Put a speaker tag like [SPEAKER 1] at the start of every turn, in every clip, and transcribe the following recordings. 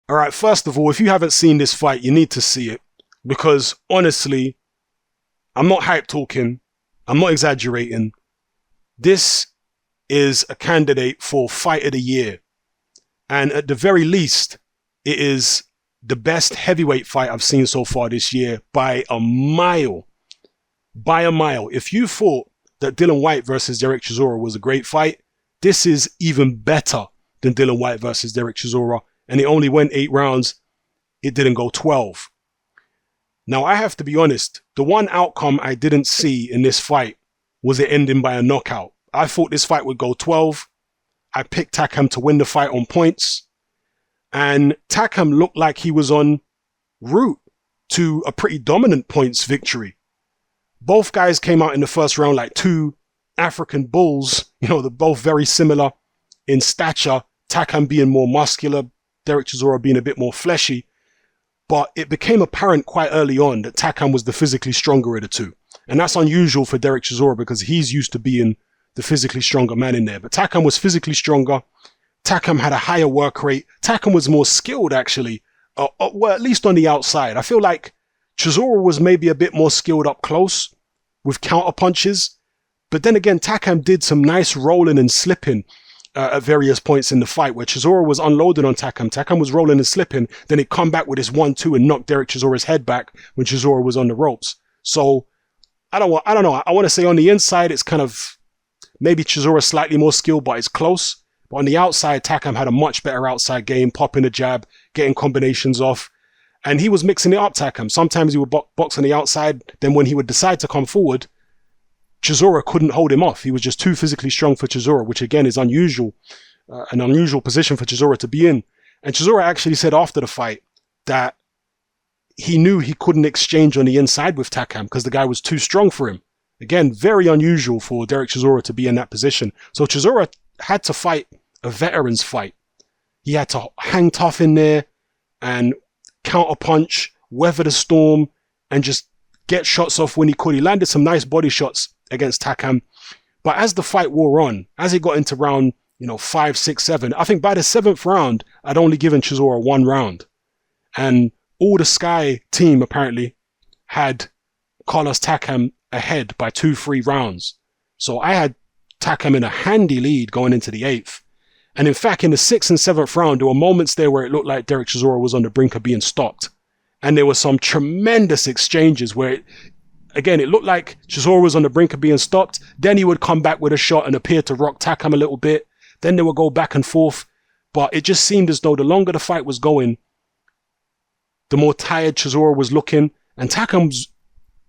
[SPEAKER 1] All right, first of all, if you haven't seen this fight, you need to see it. Because honestly, I'm not hype talking. I'm not exaggerating. This is a candidate for Fight of the Year. And at the very least, it is the best heavyweight fight I've seen so far this year by a mile. By a mile. If you thought that Dillian Whyte versus Dereck Chisora was a great fight, this is even better than Dillian Whyte versus Dereck Chisora. And it only went 8 rounds. It didn't go 12. Now, I have to be honest. The one outcome I didn't see in this fight was it ending by a knockout. I thought this fight would go 12. I picked Takam to win the fight on points. And Takam looked like he was en route to a pretty dominant points victory. Both guys came out in the first round like two African bulls. You know, they're both very similar in stature. Takam being more muscular, Dereck Chisora being a bit more fleshy. But it became apparent quite early on that Takam was the physically stronger of the two. And that's unusual for Dereck Chisora because he's used to being the physically stronger man in there. But Takam was physically stronger. Takam had a higher work rate. Takam was more skilled, actually. Well, at least on the outside. I feel like Chisora was maybe a bit more skilled up close with counter punches. But then again, Takam did some nice rolling and slipping at various points in the fight where Chisora was unloading on Takam. Takam was rolling and slipping. Then he'd come back with his 1-2 and knock Dereck Chisora's head back when Chisora was on the ropes. So I don't know. I want to say on the inside, it's kind of maybe Chisora slightly more skilled, but it's close. But on the outside, Takam had a much better outside game, popping a jab, getting combinations off. And he was mixing it up, Takam. Sometimes he would box on the outside. Then when he would decide to come forward, Chisora couldn't hold him off. He was just too physically strong for Chisora, which again is unusual, an unusual position for Chisora to be in. And Chisora actually said after the fight that he knew he couldn't exchange on the inside with Takam because the guy was too strong for him. Again, very unusual for Dereck Chisora to be in that position. So Chisora had to fight a veteran's fight. He had to hang tough in there and counter punch, weather the storm, and just get shots off when he could. He landed some nice body shots against Takam. But as the fight wore on, as he got into round, 5, 6, 7, I think by the 7th round, I'd only given Chisora 1 round. And all the Sky team apparently had Carlos Takam ahead by 2-3 rounds. So I had Takam in a handy lead going into the 8th. And in fact, in the 6th and 7th round, there were moments there where it looked like Dereck Chisora was on the brink of being stopped. And there were some tremendous exchanges where, again, it looked like Chisora was on the brink of being stopped. Then he would come back with a shot and appear to rock Takam a little bit. Then they would go back and forth. But it just seemed as though the longer the fight was going, the more tired Chisora was looking. And Takam's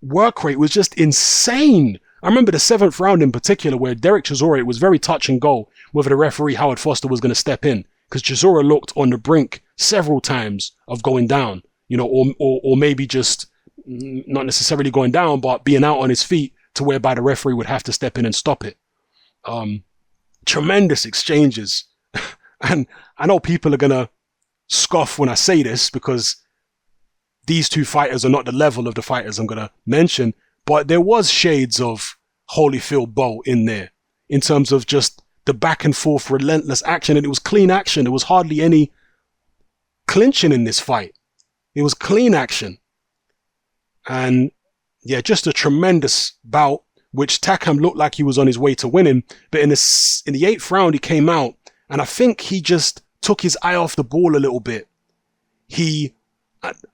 [SPEAKER 1] work rate was just insane. I remember the 7th round in particular where Dereck Chisora, it was very touch and go whether the referee Howard Foster was going to step in because Chisora looked on the brink several times of going down, or maybe just not necessarily going down, but being out on his feet to whereby the referee would have to step in and stop it. Tremendous exchanges. And I know people are going to scoff when I say this because these two fighters are not the level of the fighters I'm going to mention, but there was shades of Holyfield Bowe in there in terms of just the back and forth relentless action. And it was clean action. There was hardly any clinching in this fight. It was clean action. And yeah, just a tremendous bout, which Takam looked like he was on his way to winning. But in the 8th round, he came out and I think he just took his eye off the ball a little bit.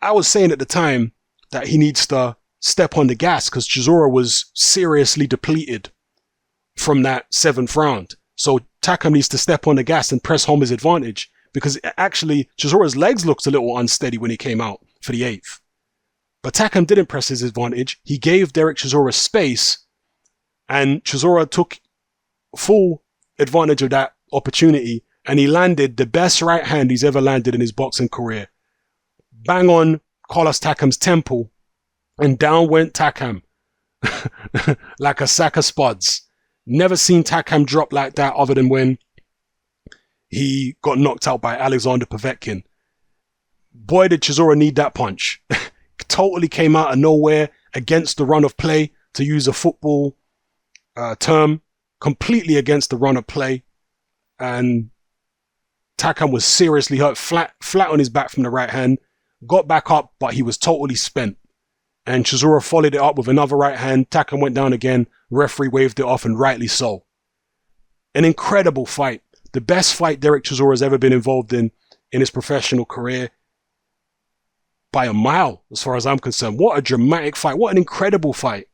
[SPEAKER 1] I was saying at the time that he needs to step on the gas because Chisora was seriously depleted from that 7th round. So Takam needs to step on the gas and press home his advantage because actually Chisora's legs looked a little unsteady when he came out for the 8th. But Takam didn't press his advantage. He gave Dereck Chisora space and Chisora took full advantage of that opportunity and he landed the best right hand he's ever landed in his boxing career. Bang on Carlos Takam's temple and down went Takam like a sack of spuds. Never seen Takam drop like that other than when he got knocked out by Alexander Povetkin. Boy, did Chisora need that punch. Totally came out of nowhere against the run of play, to use a football term, completely against the run of play. And Takam was seriously hurt, flat on his back from the right hand, got back up, but he was totally spent. And Chisora followed it up with another right hand. Takam went down again. Referee waved it off, and rightly so. An incredible fight. The best fight Dereck Chisora has ever been involved in his professional career. By a mile, as far as I'm concerned. What a dramatic fight. What an incredible fight.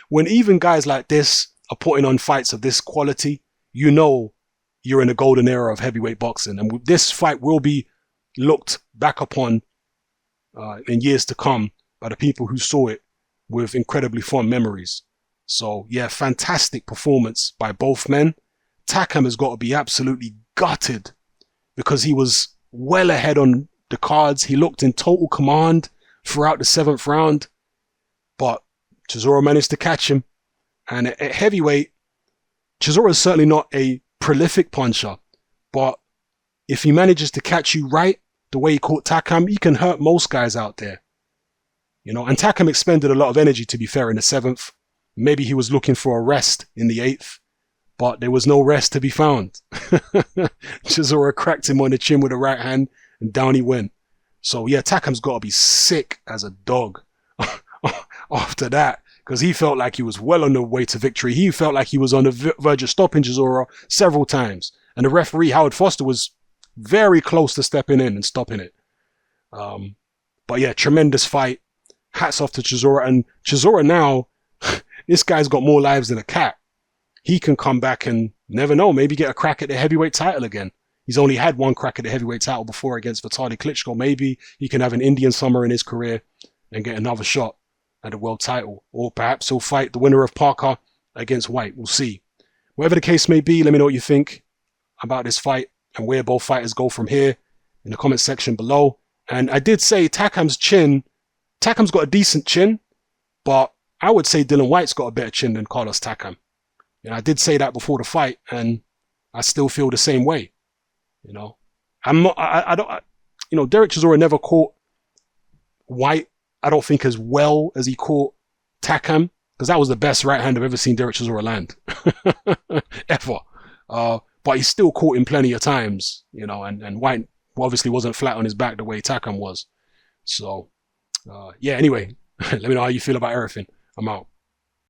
[SPEAKER 1] When even guys like this are putting on fights of this quality, you know you're in a golden era of heavyweight boxing. And this fight will be looked back upon in years to come by the people who saw it with incredibly fond memories. So yeah, fantastic performance by both men. Takam has got to be absolutely gutted because he was well ahead on the cards. He looked in total command throughout the 7th round, but Chisora managed to catch him. And at heavyweight, Chisora is certainly not a prolific puncher, but if he manages to catch you right, the way he caught Takam, he can hurt most guys out there. You know, and Takam expended a lot of energy, to be fair, in the 7th. Maybe he was looking for a rest in the 8th, but there was no rest to be found. Chisora cracked him on the chin with a right hand, and down he went. So yeah, Takam's got to be sick as a dog after that, because he felt like he was well on the way to victory. He felt like he was on the verge of stopping Chisora several times. And the referee, Howard Foster, was very close to stepping in and stopping it. But yeah, tremendous fight. Hats off to Chisora. And Chisora now, this guy's got more lives than a cat. He can come back and, never know, maybe get a crack at the heavyweight title again. He's only had one crack at the heavyweight title before against Vitaly Klitschko. Maybe he can have an Indian summer in his career and get another shot at the world title. Or perhaps he'll fight the winner of Parker against White. We'll see. Whatever the case may be, let me know what you think about this fight and where both fighters go from here in the comment section below. And I did say Takam's got a decent chin, but I would say Dillian Whyte's got a better chin than Carlos Takam. And I did say that before the fight, and I still feel the same way. You know, Dereck Chisora never caught White, I don't think, as well as he caught Takam, because that was the best right hand I've ever seen Dereck Chisora land. Ever. But he still caught him plenty of times, you know, and White obviously wasn't flat on his back the way Takam was. So, yeah, anyway, let me know how you feel about everything. I'm out.